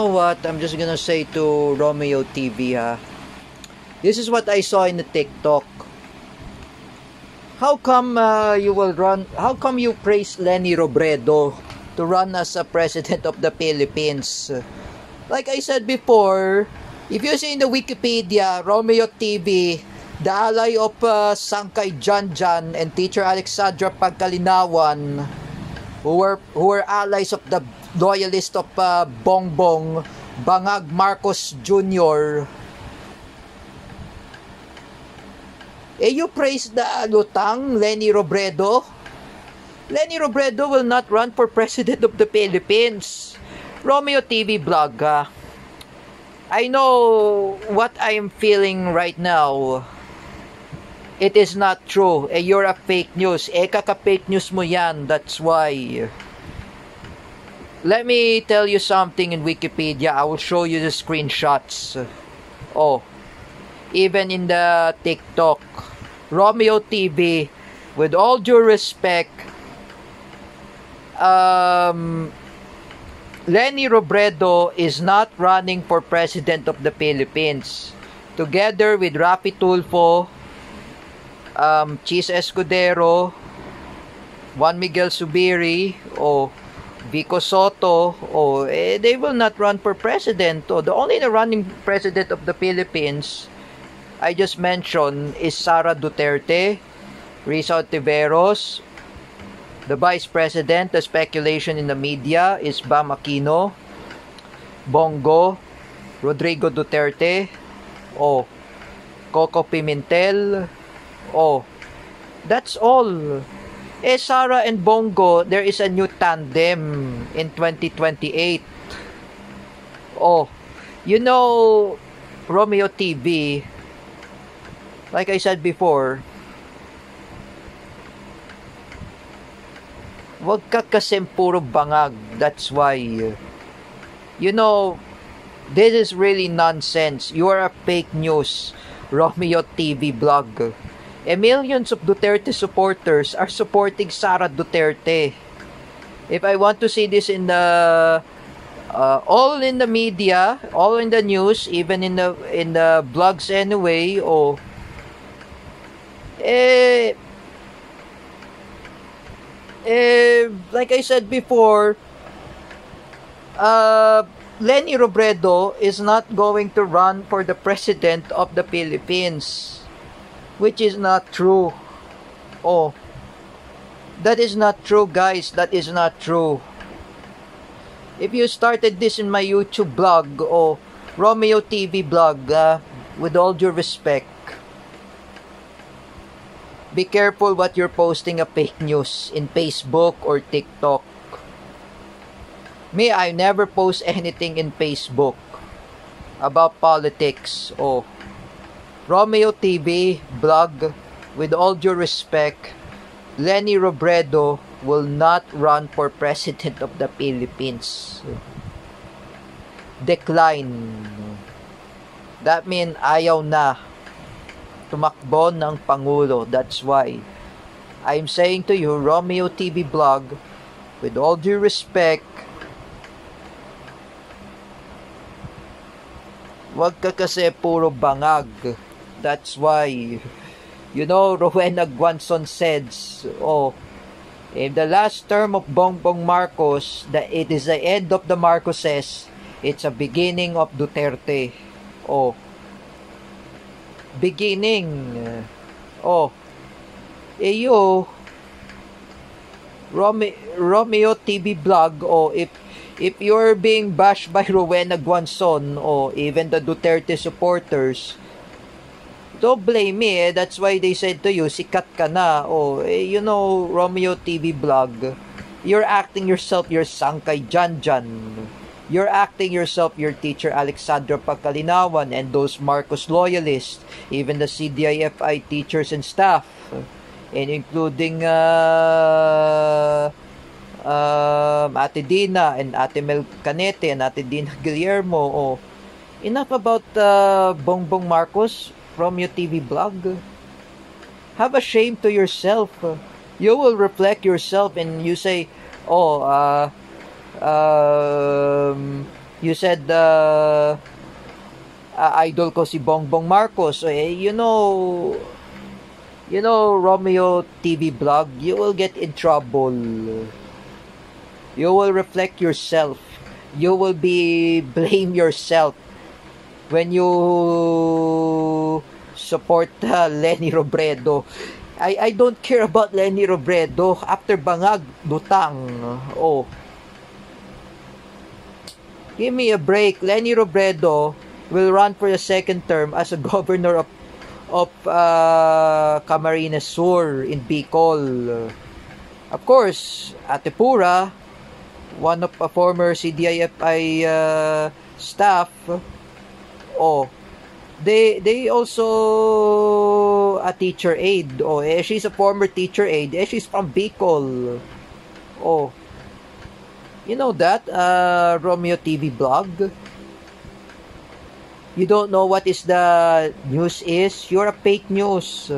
know what? I'm just gonna say to Romeo TV, ha. This is what I saw in the TikTok. How come How come you praise Leni Robredo to run as a president of the Philippines? Like I said before, if you see in the Wikipedia, Romeo TV, the ally of Sangkay Janjan and teacher Alexandra Pagkalinawan, who were allies of the loyalist of Bongbong Bangag Marcos Jr. You praise the lutang Leni Robredo. Leni Robredo will not run for president of the Philippines. Romeo TV blog, I know what I am feeling right now. It is not true. You're a fake news. Kaka-fake news mo yan. That's why. Let me tell you something in Wikipedia. I will show you the screenshots. Even in the TikTok. Romeo TV, with all due respect, Leni Robredo is not running for president of the Philippines. Together with Rapi Tulfo, Chis Escudero, Juan Miguel Zubiri, Vico Soto, they will not run for president. The only running president of the Philippines I just mentioned is Sara Duterte, Risa Ontiveros. The vice president, the speculation in the media is Bam Aquino, Bongo, Rodrigo Duterte, Coco Pimentel. That's all. Sara and Bongo, there is a new tandem in 2028. You know, Romeo TV, like I said before, wag ka kasing puro bangag. That's why. You know, this is really nonsense. You are a fake news, Romeo TV blog. Millions of Duterte supporters are supporting Sara Duterte. If I want to see this in the all in the media, all in the news, even in the blogs anyway, like I said before, Leni Robredo is not going to run for the president of the Philippines, which is not true. That is not true, guys. That is not true. If you started this in my YouTube blog or Romeo TV blog, with all due respect, be careful what you're posting a fake news in Facebook or TikTok. Me, I never post anything in Facebook about politics. Romeo TV blog, with all due respect, Leni Robredo will not run for president of the Philippines. Decline. That means ayaw na tumakbo ng Pangulo. That's why I'm saying to you, Romeo TV blog, with all due respect, wag ka kasi puro bangag. That's why, you know, Rowena Guanzon says, in the last term of Bongbong Marcos, that it is the end of the Marcoses, it's a beginning of Duterte. Beginning. You, Romeo TV blog, if you're being bashed by Rowena Guanzon or even the Duterte supporters, don't blame me. That's why they said to you, sikat ka na. You know, Romeo TV blog, you're acting yourself, you're Sangkay Janjan. You're acting yourself, your teacher Alexandra Pagkalinawan and those Marcos loyalists, even the CDIFI teachers and staff, and including Ate Dina and Ate Mel Canete and Ate Dina Guillermo. Enough about Bongbong Marcos, Romeo TV blog. Have a shame to yourself. You will reflect yourself and you say, You said idol ko si Bongbong Marcos. You know, Romeo TV blog, you will get in trouble. You will reflect yourself. You will be blame yourself when you support Lenny Robredo. I don't care about Lenny Robredo after Bangag Lutang. Oh. Give me a break. Lenny Robredo will run for a second term as a governor of Camarines Sur in Bicol. Of course, Atipura, one of a former CDIFI staff, they also a teacher aide. She's a former teacher aide. She's from Bicol. You know that, Romeo TV blog? You don't know what is the news is? You're a fake news.